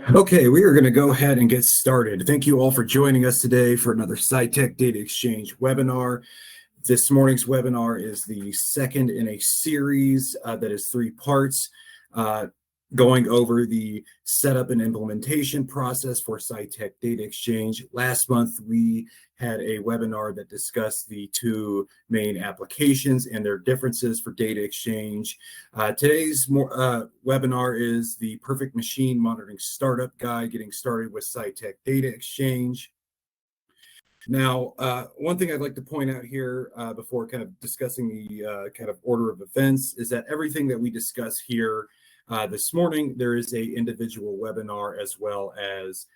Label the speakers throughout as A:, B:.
A: Okay, we are going to go ahead and get started. Thank you all for joining us today for another Scytec DataXchange webinar. This morning's webinar is the second in a series that is 3 parts, going over the setup and implementation process for Scytec DataXchange. Last month, we had a webinar that discussed the 2 main applications and their differences for data exchange. Today's webinar is the Perfect Machine Monitoring Startup Guide, getting started with Scytec DataXchange. Now, one thing I'd like to point out here before kind of discussing the kind of order of events is that everything that we discuss here this morning, there is a individual webinar as well as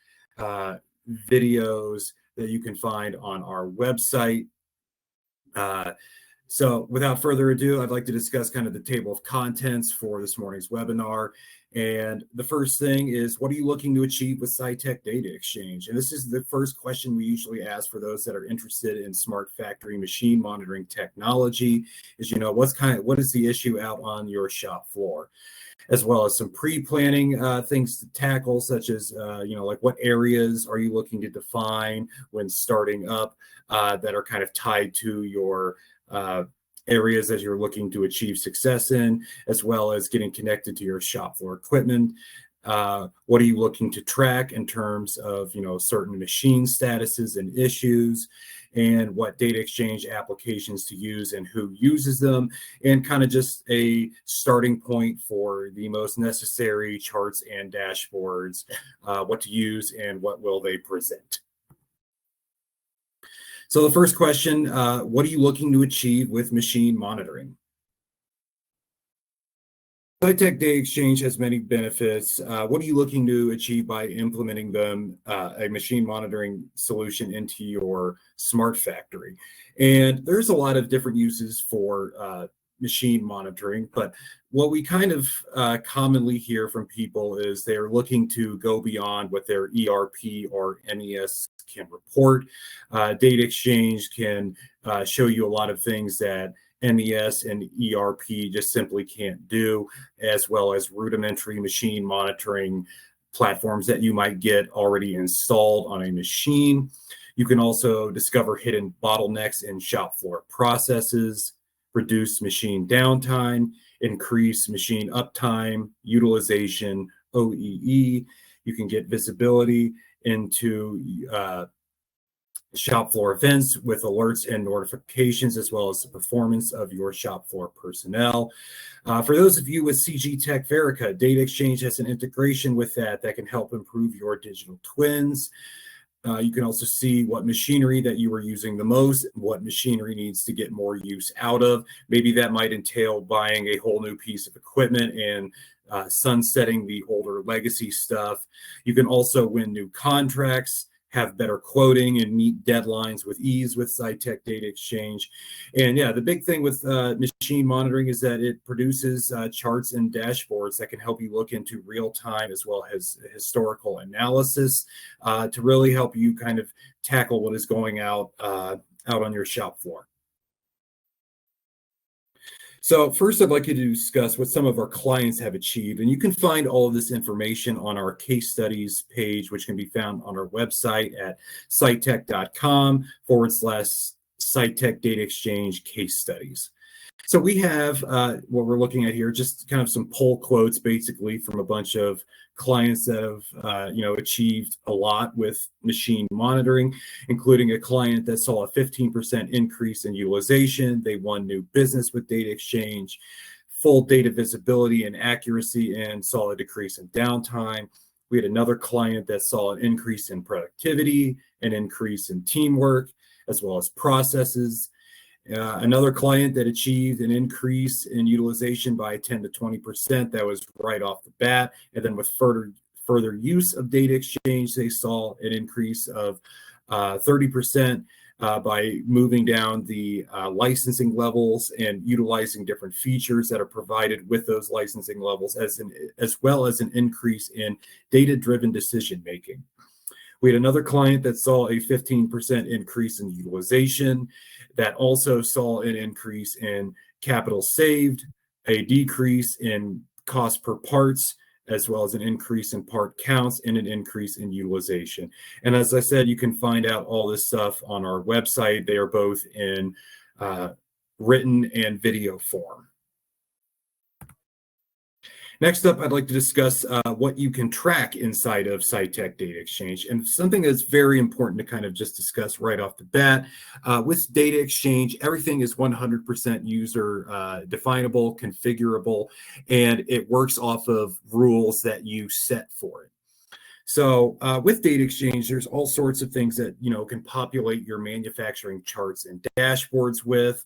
A: videos that you can find on our website. So without further ado, I'd like to discuss kind of the table of contents for this morning's webinar. And the first thing is, what are you looking to achieve with Scytec DataXchange? And this is the first question we usually ask for those that are interested in smart factory machine monitoring technology is, what is the issue out on your shop floor? As well as some pre-planning things to tackle, such as, like what areas are you looking to define when starting up that are kind of tied to your areas that you're looking to achieve success in, as well as getting connected to your shop floor equipment. What are you looking to track in terms of, certain machine statuses and issues, and what data exchange applications to use and who uses them, and kind of just a starting point for the most necessary charts and dashboards, what to use and what will they present. So the first question, what are you looking to achieve with machine monitoring? Scytec DataXchange has many benefits. What are you looking to achieve by implementing them, a machine monitoring solution into your smart factory? And there's a lot of different uses for machine monitoring, but what we kind of commonly hear from people is they're looking to go beyond what their ERP or MES can report. Data Exchange can show you a lot of things that MES and ERP just simply can't do, as well as rudimentary machine monitoring platforms that you might get already installed on a machine. You can also discover hidden bottlenecks in shop floor processes, reduce machine downtime, increase machine uptime, utilization, OEE. You can get visibility into shop floor events with alerts and notifications, as well as the performance of your shop floor personnel. For those of you with CG Tech Verica, Data Exchange has an integration with that can help improve your digital twins. You can also see what machinery that you are using the most, what machinery needs to get more use out of. Maybe that might entail buying a whole new piece of equipment and sunsetting the older legacy stuff. You can also win new contracts, have better quoting, and meet deadlines with ease with Scytec DataXchange. And yeah, the big thing with machine monitoring is that it produces charts and dashboards that can help you look into real time as well as historical analysis to really help you kind of tackle what is going out on your shop floor. So first, I'd like you to discuss what some of our clients have achieved, and you can find all of this information on our case studies page, which can be found on our website at scytec.com/Scytec DataXchange case studies. So we have what we're looking at here, just kind of some poll quotes, basically from a bunch of clients that have achieved a lot with machine monitoring, including a client that saw a 15% increase in utilization. They won new business with Data Exchange, full data visibility and accuracy, and saw a decrease in downtime. We had another client that saw an increase in productivity, an increase in teamwork, as well as processes. Another client that achieved an increase in utilization by 10 to 20%. That was right off the bat. And then with further use of Data Exchange, they saw an increase of 30% by moving down the licensing levels and utilizing different features that are provided with those licensing levels, as well as an increase in data-driven decision making. We had another client that saw a 15% increase in utilization, that also saw an increase in capital saved, a decrease in cost per parts, as well as an increase in part counts and an increase in utilization. And as I said, you can find out all this stuff on our website. They are both in written and video form. Next up, I'd like to discuss what you can track inside of Scytec DataXchange, and something that's very important to kind of just discuss right off the bat. With DataXchange, everything is 100% user definable, configurable, and it works off of rules that you set for it. So with DataXchange, there's all sorts of things that can populate your manufacturing charts and dashboards with.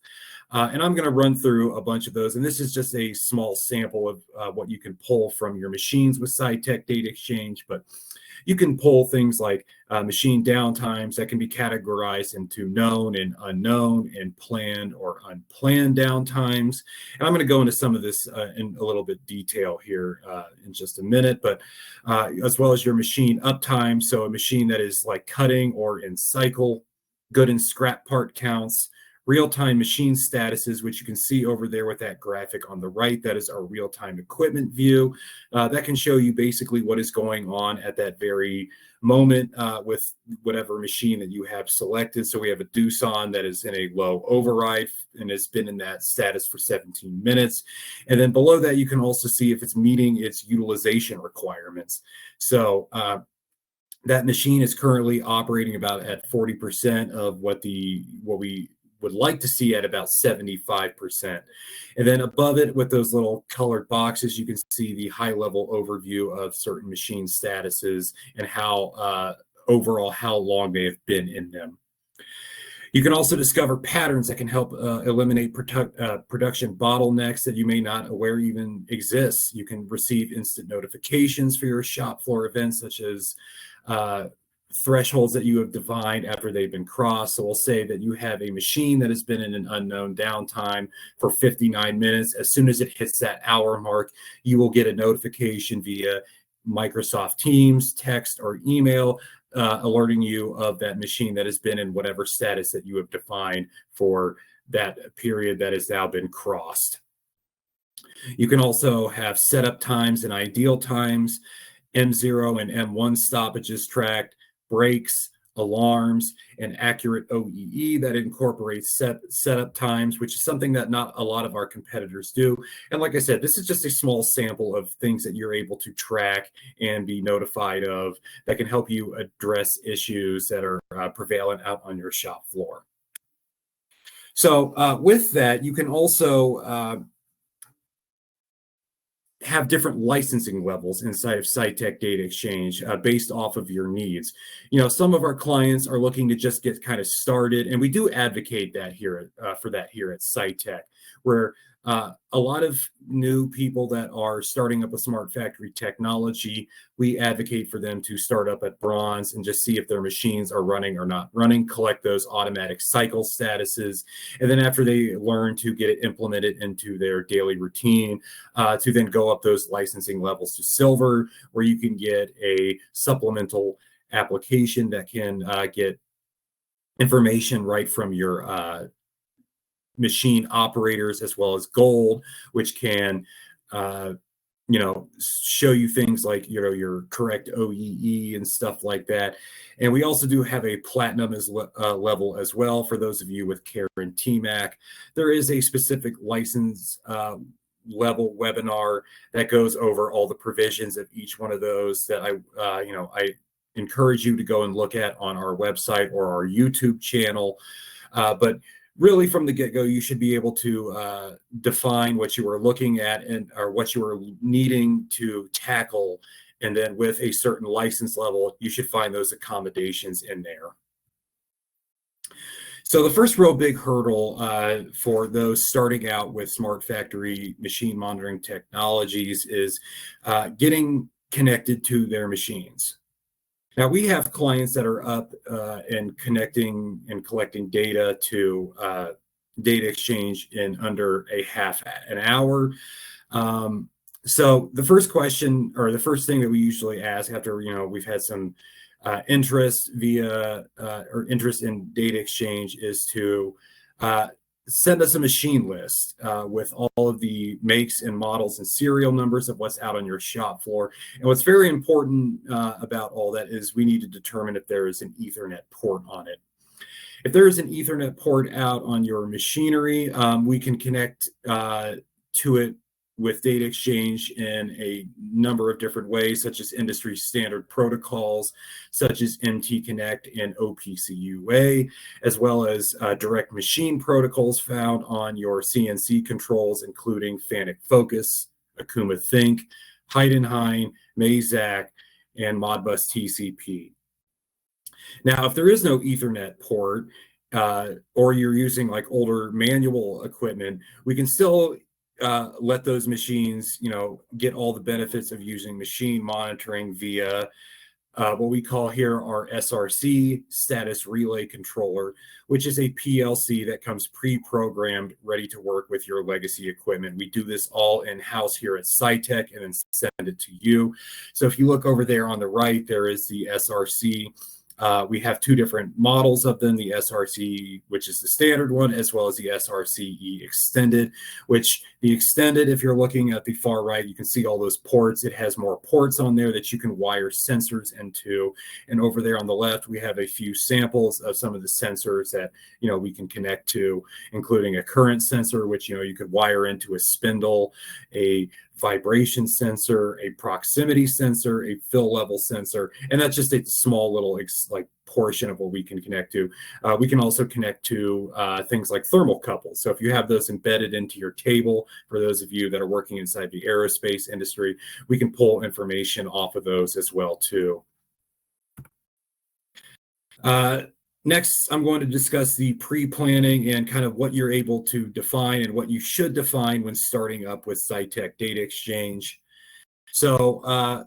A: And I'm going to run through a bunch of those. And this is just a small sample of what you can pull from your machines with Scytec DataXchange. But you can pull things like machine downtimes that can be categorized into known and unknown and planned or unplanned downtimes. And I'm going to go into some of this in a little bit detail here in just a minute, but as well as your machine uptime. So a machine that is like cutting or in cycle, good and scrap part counts, real-time machine statuses, which you can see over there with that graphic on the right. That is our real-time equipment view. That can show you basically what is going on at that very moment with whatever machine that you have selected. So we have a Doosan that is in a low override and has been in that status for 17 minutes. And then below that, you can also see if it's meeting its utilization requirements. So that machine is currently operating about at 40% of what we would like to see at about 75%. And then above it with those little colored boxes, you can see the high level overview of certain machine statuses and how overall how long they have been in them. You can also discover patterns that can help eliminate production bottlenecks that you may not aware even exists. You can receive instant notifications for your shop floor events, such as thresholds that you have defined after they've been crossed. So we'll say that you have a machine that has been in an unknown downtime for 59 minutes. As soon as it hits that hour mark, you will get a notification via Microsoft Teams, text, or email alerting you of that machine that has been in whatever status that you have defined for that period that has now been crossed. You can also have setup times and ideal times, M0 and M1 stoppages tracked, breaks, alarms, and accurate OEE that incorporates setup times, which is something that not a lot of our competitors do. And like I said, this is just a small sample of things that you're able to track and be notified of that can help you address issues that are prevalent out on your shop floor. So with that, you can also have different licensing levels inside of Scytec DataXchange based off of your needs. Some of our clients are looking to just get kind of started, and we do advocate that here for that here at Scytec, where a lot of new people that are starting up a smart factory technology, we advocate for them to start up at bronze and just see if their machines are running or not running, collect those automatic cycle statuses, and then after they learn to get it implemented into their daily routine, to then go up those licensing levels to silver, where you can get a supplemental application that can get information right from your machine operators, as well as gold, which can show you things like your correct OEE and stuff like that. And we also do have a platinum level as well for those of you with CARE and TMAC. There is a specific license level webinar that goes over all the provisions of each one of those that I encourage you to go and look at on our website or our YouTube channel. But really, from the get-go, you should be able to define what you are looking at or what you are needing to tackle. And then with a certain license level, you should find those accommodations in there. So the first real big hurdle for those starting out with smart factory machine monitoring technologies is getting connected to their machines. Now, we have clients that are up and connecting and collecting data to DataXchange in under a half an hour. So the first question, or the first thing that we usually ask after we've had some interest via or interest in DataXchange, is to send us a machine list with all of the makes and models and serial numbers of what's out on your shop floor. And what's very important about all that is we need to determine if there is an Ethernet port on it. If there is an Ethernet port out on your machinery, we can connect to it with DataXchange in a number of different ways, such as industry standard protocols, such as MT Connect and OPC UA, as well as direct machine protocols found on your CNC controls, including FANUC Focus, Akuma Think, Heidenhain, Mazak, and Modbus TCP. Now, if there is no Ethernet port, or you're using like older manual equipment, we can still let those machines, get all the benefits of using machine monitoring via what we call here our SRC, Status Relay Controller, which is a PLC that comes pre-programmed, ready to work with your legacy equipment. We do this all in-house here at Scytec and then send it to you. So if you look over there on the right, there is the SRC. We have two different models of them, the SRC, which is the standard one, as well as the SRCE Extended, which the Extended, if you're looking at the far right, you can see all those ports. It has more ports on there that you can wire sensors into. And over there on the left, we have a few samples of some of the sensors that, we can connect to, including a current sensor, which, you could wire into a spindle, a vibration sensor, a proximity sensor, a fill level sensor, and that's just a small little portion of what we can connect to. We can also connect to things like thermocouples. So if you have those embedded into your table, for those of you that are working inside the aerospace industry, we can pull information off of those as well too. Next, I'm going to discuss the pre-planning and kind of what you're able to define and what you should define when starting up with Scytec DataXchange. So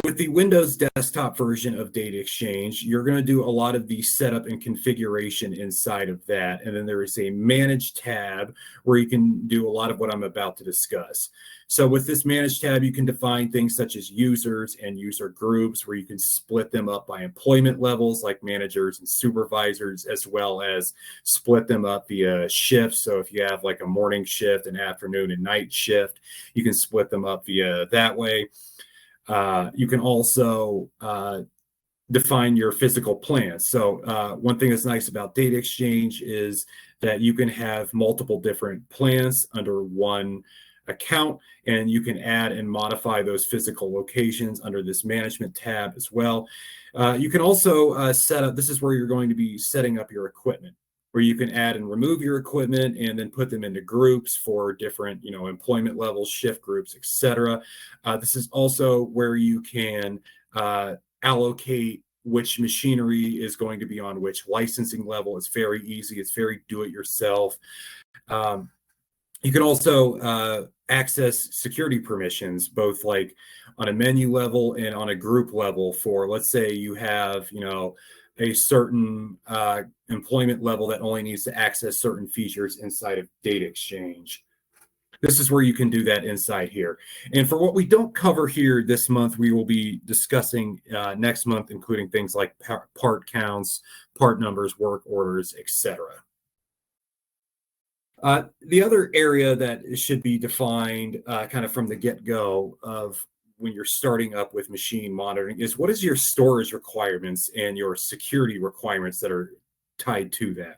A: with the Windows desktop version of DataXchange, you're going to do a lot of the setup and configuration inside of that. And then there is a Manage tab where you can do a lot of what I'm about to discuss. So with this Manage tab, you can define things such as users and user groups, where you can split them up by employment levels like managers and supervisors, as well as split them up via shifts. So if you have like a morning shift, an afternoon and night shift, you can split them up via that way. You can also define your physical plants. So one thing that's nice about DataXchange is that you can have multiple different plants under one account, and you can add and modify those physical locations under this management tab as well. You can also set up, this is where you're going to be setting up your equipment, where you can add and remove your equipment and then put them into groups for different, employment levels, shift groups, etc. This is also where you can allocate which machinery is going to be on which licensing level. It's very easy. It's very do-it-yourself. You can also access security permissions, both like on a menu level and on a group level for, let's say you have, a certain employment level that only needs to access certain features inside of DataXchange. This is where you can do that inside here. And for what we don't cover here this month, we will be discussing next month, including things like part counts, part numbers, work orders, etc. The other area that should be defined kind of from the get-go of when you're starting up with machine monitoring is, what is your storage requirements and your security requirements that are tied to that.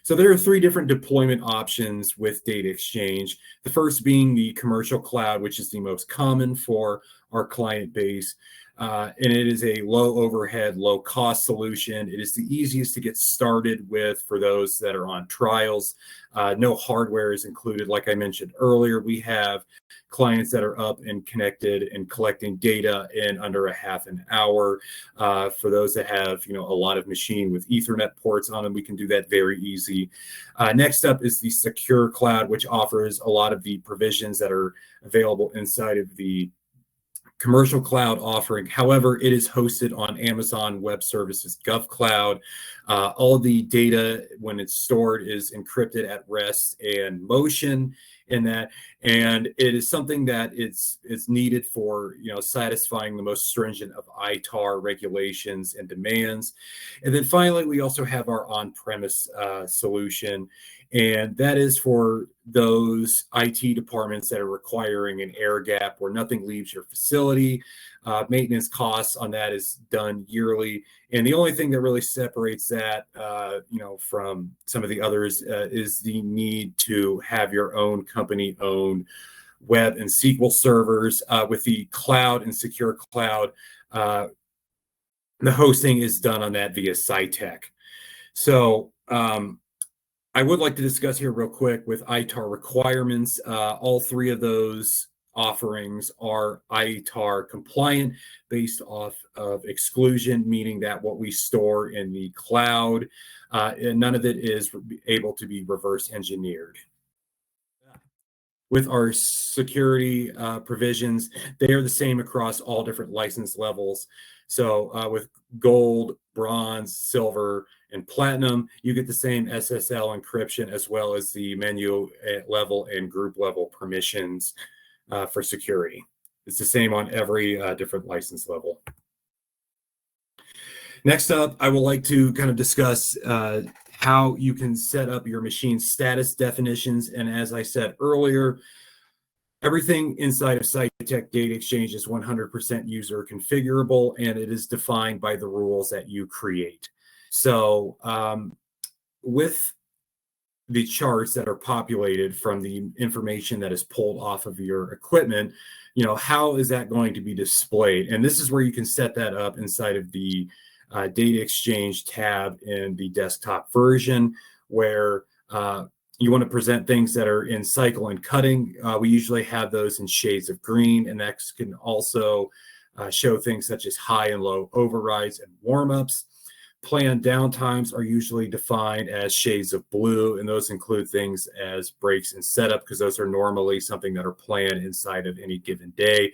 A: So there are three different deployment options with DataXchange. The first being the commercial cloud, which is the most common for our client base. And it is a low overhead, low cost solution. It is the easiest to get started with for those that are on trials. No hardware is included. Like I mentioned earlier, we have clients that are up and connected and collecting data in under a half an hour. For those that have, a lot of machine with Ethernet ports on them, we can do that very easy. Next up is the secure cloud, which offers a lot of the provisions that are available inside of the commercial cloud offering. However, it is hosted on Amazon Web Services GovCloud. All of the data, when it's stored, is encrypted at rest and motion, in that, and it is something that it's needed for satisfying the most stringent of ITAR regulations and demands. And then finally, we also have our on-premise solution, and that is for those IT departments that are requiring an air gap where nothing leaves your facility. Maintenance costs on that is done yearly, and the only thing that really separates that, from some of the others is the need to have your own company-owned web and SQL servers. With the cloud and secure cloud, the hosting is done on that via Scytec. So I would like to discuss here real quick with ITAR requirements. All three of those offerings are ITAR compliant based off of exclusion, meaning that what we store in the cloud, and none of it is able to be reverse engineered. With our security provisions, they are the same across all different license levels. So with gold, bronze, silver, and platinum, you get the same SSL encryption as well as the menu level and group level permissions for security. It's the same on every different license level. Next up, I would like to kind of discuss how you can set up your machine status definitions. And as I said earlier, everything inside of Scytec DataXchange is 100% user configurable, and it is defined by the rules that you create. So with the charts that are populated from the information that is pulled off of your equipment, how is that going to be displayed? And this is where you can set that up inside of the DataXchange tab in the desktop version, where you want to present things that are in cycle and cutting. We usually have those in shades of green, and that can also show things such as high and low overrides and warmups. Planned downtimes are usually defined as shades of blue, and those include things as breaks and setup, because those are normally something that are planned inside of any given day.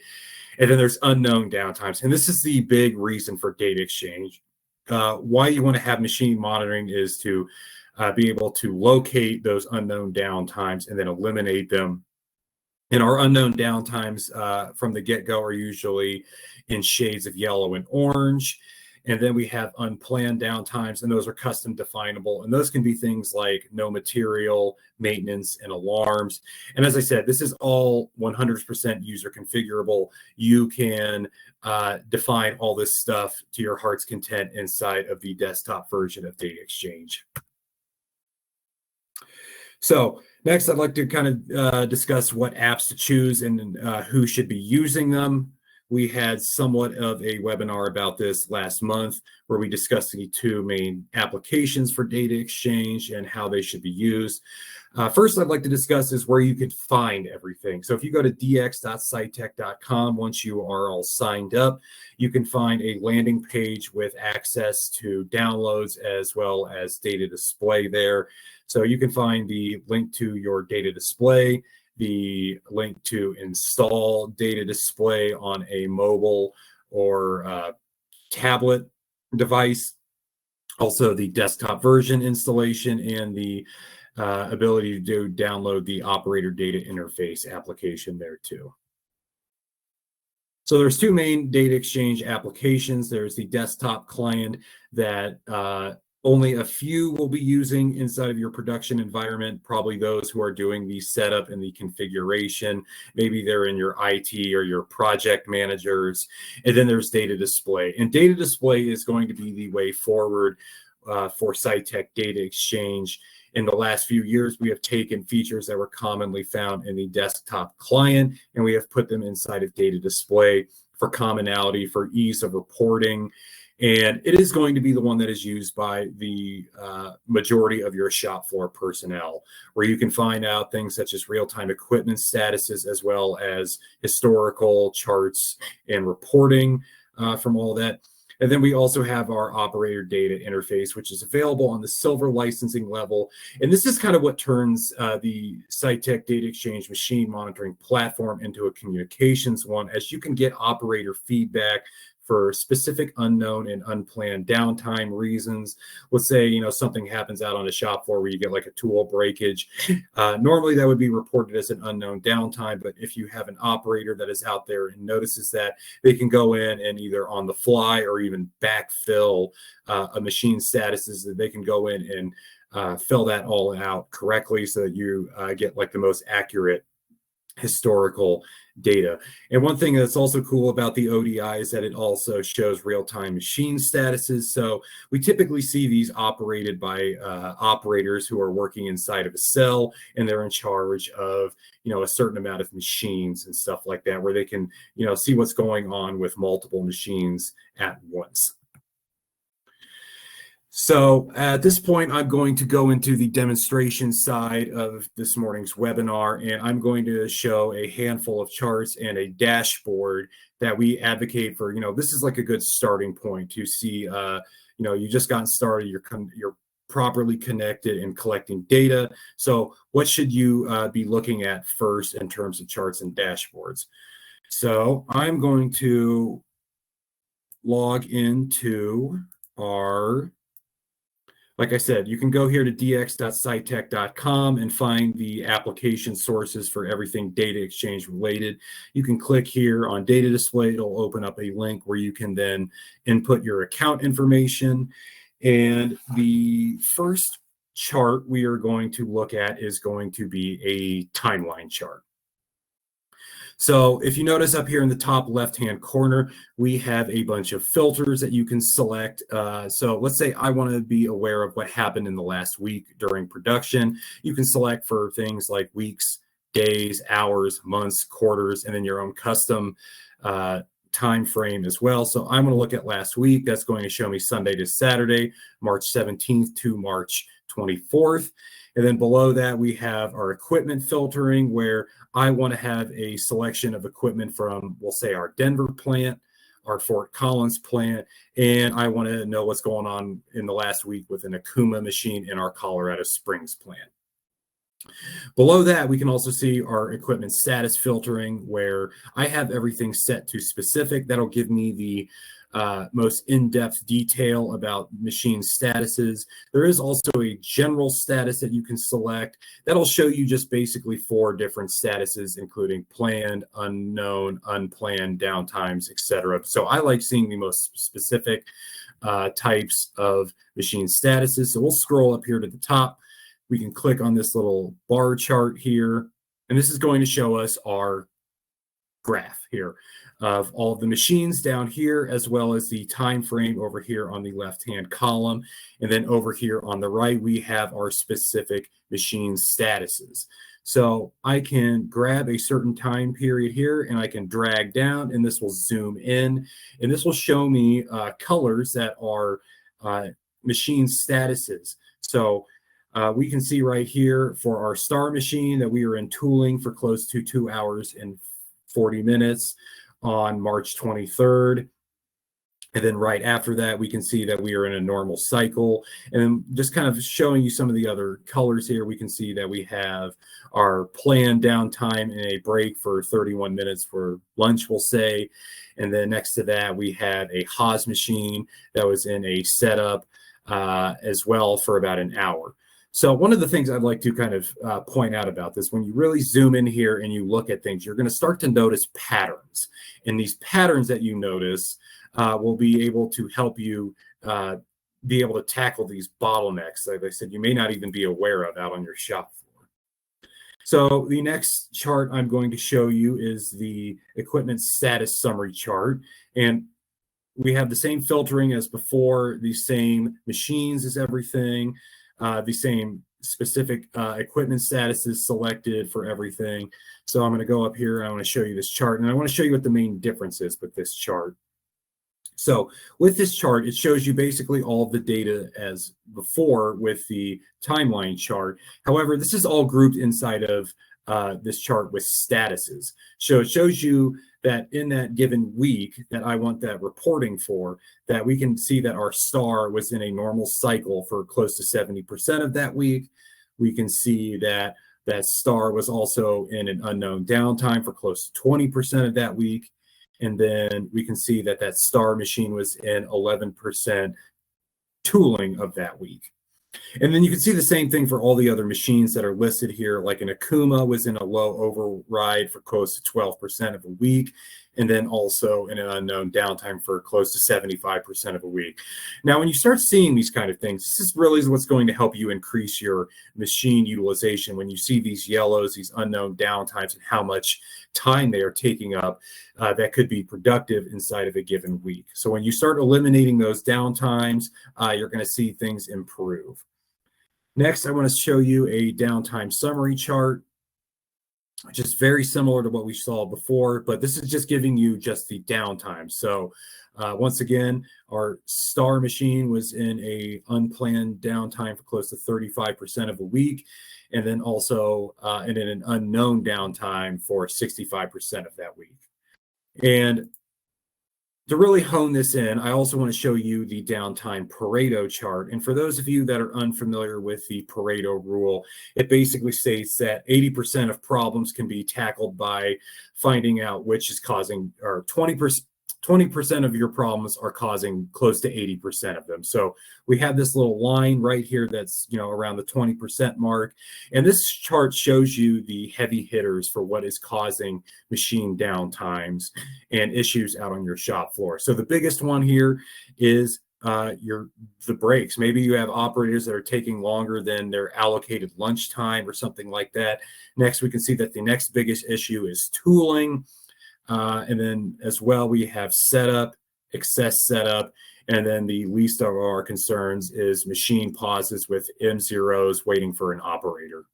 A: And then there's unknown downtimes, and this is the big reason for DataXchange. Why you want to have machine monitoring is to be able to locate those unknown downtimes and then eliminate them. And our unknown downtimes from the get-go are usually in shades of yellow and orange. And then we have unplanned downtimes, and those are custom definable. And those can be things like no material, maintenance, and alarms. And as I said, this is all 100% user configurable. You can define all this stuff to your heart's content inside of the desktop version of DataXchange. So next, I'd like to kind of discuss what apps to choose and who should be using them. We had somewhat of a webinar about this last month where we discussed the two main applications for DataXchange and how they should be used. First, I'd like to discuss is where you can find everything. So if you go to dx.scytec.com, once you are all signed up, you can find a landing page with access to downloads as well as data display there. So you can find the link to your data display, the link to install data display on a mobile or tablet device, also the desktop version installation, and the ability to download the operator data interface application there too. So there's two main DataXchange applications. There's the desktop client that only a few will be using inside of your production environment, probably those who are doing the setup and the configuration. Maybe they're in your IT or your project managers. And then there's data display. And data display is going to be the way forward for Scytec DataXchange. In the last few years, we have taken features that were commonly found in the desktop client, and we have put them inside of data display for commonality, for ease of reporting. And it is going to be the one that is used by the majority of your shop floor personnel, where you can find out things such as real-time equipment statuses, as well as historical charts and reporting from all that. And then we also have our operator data interface, which is available on the silver licensing level. And this is kind of what turns the Scytec DataXchange machine monitoring platform into a communications one, as you can get operator feedback for specific unknown and unplanned downtime reasons. Let's say, something happens out on the shop floor where you get like a tool breakage. Normally that would be reported as an unknown downtime, but if you have an operator that is out there and notices that, they can go in and either on the fly or even backfill a machine statuses, that they can go in and fill that all out correctly so that you get like the most accurate historical data. And one thing that's also cool about the ODI is that it also shows real-time machine statuses. So we typically see these operated by operators who are working inside of a cell, and they're in charge of, a certain amount of machines and stuff like that, where they can, see what's going on with multiple machines at once. So at this point, I'm going to go into the demonstration side of this morning's webinar, and I'm going to show a handful of charts and a dashboard that we advocate for. This is like a good starting point to see, you just gotten started, you're properly connected and collecting data. So what should you be looking at first in terms of charts and dashboards? So I'm going to log into our, like I said, you can go here to dx.scytec.com and find the application sources for everything data exchange related. You can click here on data display. It'll open up a link where you can then input your account information. And the first chart we are going to look at is going to be a timeline chart. So if you notice up here in the top left-hand corner, we have a bunch of filters that you can select. So let's say I want to be aware of what happened in the last week during production. You can select for things like weeks, days, hours, months, quarters, and then your own custom time frame as well. So I'm going to look at last week. That's going to show me Sunday to Saturday, March 17th to March 24th. And then below that, we have our equipment filtering, where I want to have a selection of equipment from, we'll say, our Denver plant, our Fort Collins plant, and I want to know what's going on in the last week with an Akuma machine in our Colorado Springs plant. Below that, we can also see our equipment status filtering, where I have everything set to specific. That'll give me the most in-depth detail about machine statuses. There is also a general status that you can select. That'll show you just basically 4 different statuses, including planned, unknown, unplanned, downtimes, etc. So I like seeing the most specific types of machine statuses. So we'll scroll up here to the top. We can click on this little bar chart here, and this is going to show us our graph here of all of the machines down here, as well as the time frame over here on the left-hand column. And then over here on the right, we have our specific machine statuses. So I can grab a certain time period here, and I can drag down, and this will zoom in, and this will show me colors that are machine statuses. So we can see right here for our star machine that we are in tooling for close to 2 hours and 40 minutes on March 23rd. And then right after that, we can see that we are in a normal cycle. And just kind of showing you some of the other colors here, we can see that we have our planned downtime and a break for 31 minutes for lunch, we'll say. And then next to that, we have a Haas machine that was in a setup as well for about an hour. So one of the things I'd like to kind of point out about this, when you really zoom in here and you look at things, you're going to start to notice patterns. And these patterns that you notice will be able to help you be able to tackle these bottlenecks, like I said, you may not even be aware of out on your shop floor. So the next chart I'm going to show you is the equipment status summary chart. And we have the same filtering as before, the same machines as everything. The same specific equipment statuses selected for everything. So I'm going to go up here and I want to show you this chart, and I want to show you what the main difference is with this chart. So with this chart, it shows you basically all of the data as before with the timeline chart. However, this is all grouped inside of this chart with statuses. So it shows you that in that given week that I want that reporting for, that we can see that our star was in a normal cycle for close to 70% of that week. We can see that that star was also in an unknown downtime for close to 20% of that week. And then we can see that that star machine was in 11% tooling of that week. And then you can see the same thing for all the other machines that are listed here, like an Akuma was in a low override for close to 12% of a week, and then also in an unknown downtime for close to 75% of a week. Now, when you start seeing these kind of things, this is really what's going to help you increase your machine utilization. When you see these yellows, these unknown downtimes, and how much time they are taking up, that could be productive inside of a given week. So when you start eliminating those downtimes, you're going to see things improve. Next, I want to show you a downtime summary chart, which is very similar to what we saw before, but this is just giving you just the downtime. So once again, our star machine was in a unplanned downtime for close to 35% of a week, and then also in an unknown downtime for 65% of that week. And to really hone this in, I also want to show you the downtime Pareto chart. And for those of you that are unfamiliar with the Pareto rule, it basically states that 80% of problems can be tackled by finding out which is causing, or 20% of your problems are causing close to 80% of them. So we have this little line right here that's, around the 20% mark. And this chart shows you the heavy hitters for what is causing machine downtimes and issues out on your shop floor. So the biggest one here is the breaks. Maybe you have operators that are taking longer than their allocated lunch time or something like that. Next, we can see that the next biggest issue is tooling. And then as well, we have setup, excess setup, and then the least of our concerns is machine pauses with M0s waiting for an operator.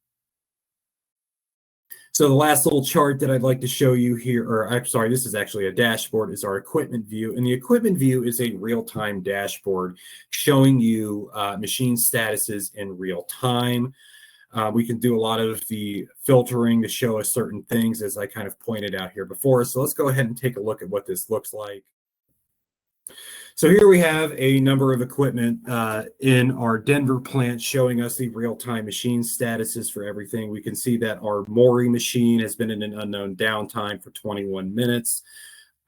A: So the last little chart that I'd like to show you here, or I'm sorry, this is actually a dashboard, is our equipment view. And the equipment view is a real-time dashboard showing you machine statuses in real time. We can do a lot of the filtering to show us certain things, as I kind of pointed out here before. So let's go ahead and take a look at what this looks like. So here we have a number of equipment in our Denver plant showing us the real-time machine statuses for everything. We can see that our Mori machine has been in an unknown downtime for 21 minutes.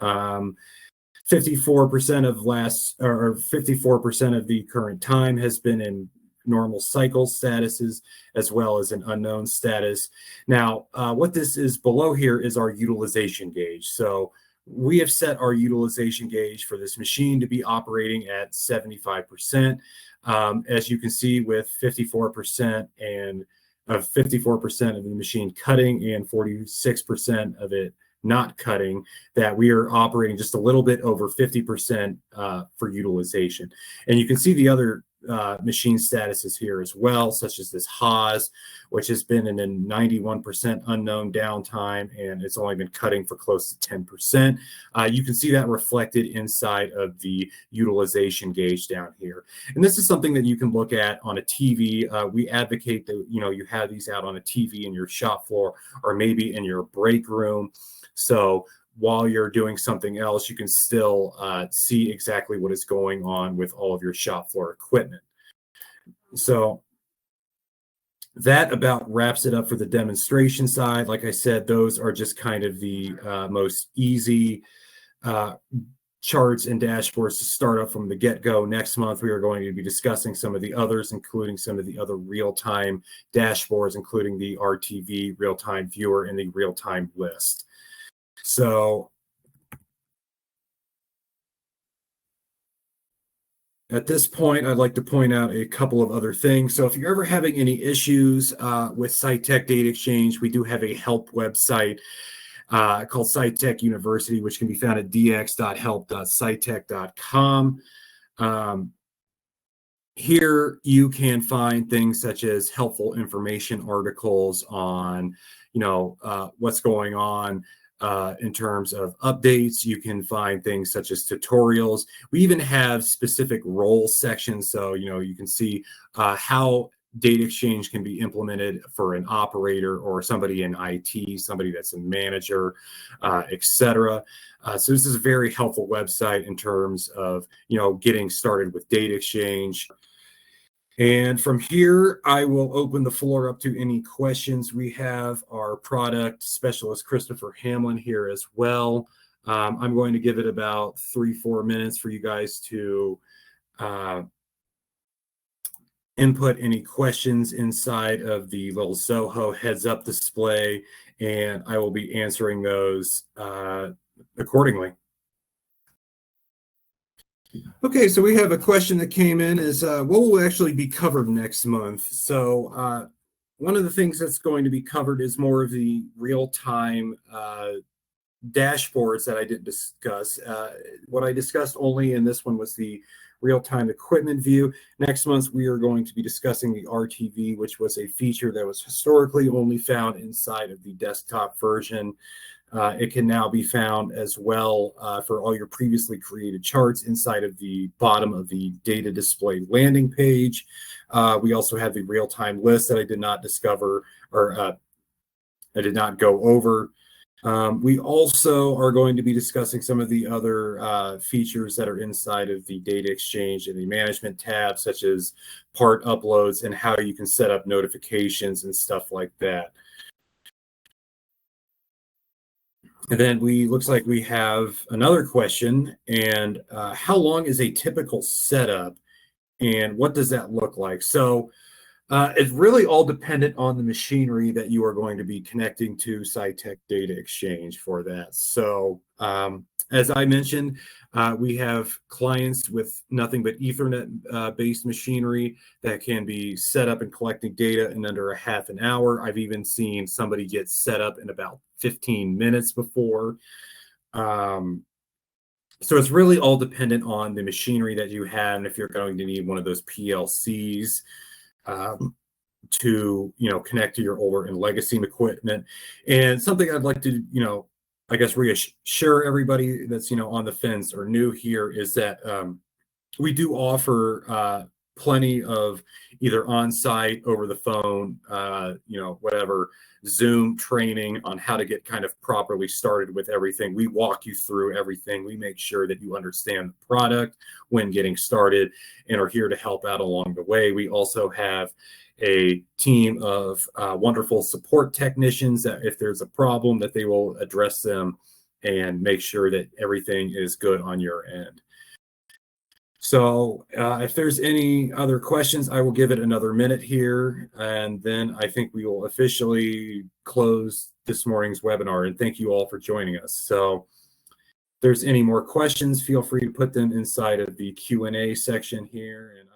A: 54% of the current time has been in normal cycle statuses, as well as an unknown status. Now, what this is below here is our utilization gauge. So we have set our utilization gauge for this machine to be operating at 75%. As you can see, with 54% of the machine cutting and 46% of it not cutting, that we are operating just a little bit over 50% for utilization. And you can see the other machine statuses here as well, such as this Haas, which has been in a 91% unknown downtime, and it's only been cutting for close to 10%. You can see that reflected inside of the utilization gauge down here. And this is something that you can look at on a TV. We advocate that, you have these out on a TV in your shop floor or maybe in your break room. So while you're doing something else, you can still see exactly what is going on with all of your shop floor equipment. So that about wraps it up for the demonstration side. Like I said, those are just kind of the most easy charts and dashboards to start up from the get-go. Next month, we are going to be discussing some of the others, including some of the other real-time dashboards, including the RTV real-time viewer and the real-time list. So at this point, I'd like to point out a couple of other things. So if you're ever having any issues with Scytec DataXchange, we do have a help website called Scytec University, which can be found at dx.help.scytec.com. Here you can find things such as helpful information articles on, what's going on in terms of updates. You can find things such as tutorials. We even have specific role sections. So, you can see how DataXchange can be implemented for an operator or somebody in IT, somebody that's a manager, etc. So this is a very helpful website in terms of, getting started with DataXchange. And from here, I will open the floor up to any questions. We have our product specialist, Christopher Hamlin, here as well. I'm going to give it about 3-4 minutes for you guys to input any questions inside of the little Zoho heads up display, and I will be answering those accordingly. Okay, so we have a question that came in is what will actually be covered next month? So one of the things that's going to be covered is more of the real-time dashboards that I didn't discuss. What I discussed only in this one was the real-time equipment view. Next month, we are going to be discussing the RTV, which was a feature that was historically only found inside of the desktop version. It can now be found as well for all your previously created charts inside of the bottom of the data display landing page. We also have the real-time list that I did not discover, or I did not go over. We also are going to be discussing some of the other features that are inside of the DataXchange and the management tab, such as part uploads and how you can set up notifications and stuff like that. And then looks like we have another question, and how long is a typical setup and what does that look like? So it's really all dependent on the machinery that you are going to be connecting to Scytec DataXchange for that. So as I mentioned, we have clients with nothing but Ethernet-based machinery that can be set up and collecting data in under a half an hour. I've even seen somebody get set up in about 15 minutes before. So it's really all dependent on the machinery that you have, and if you're going to need one of those PLCs to connect to your older and legacy equipment. And something I'd like to I guess reassure everybody that's on the fence or new here is that we do offer plenty of either on-site, over the phone, whatever, Zoom training on how to get kind of properly started with everything. We walk you through everything. We make sure that you understand the product when getting started and are here to help out along the way. We also have a team of wonderful support technicians that if there's a problem that they will address them and make sure that everything is good on your end. So if there's any other questions, I will give it another minute here, and then I think we will officially close this morning's webinar, and thank you all for joining us. So if there's any more questions, feel free to put them inside of the Q&A section here. And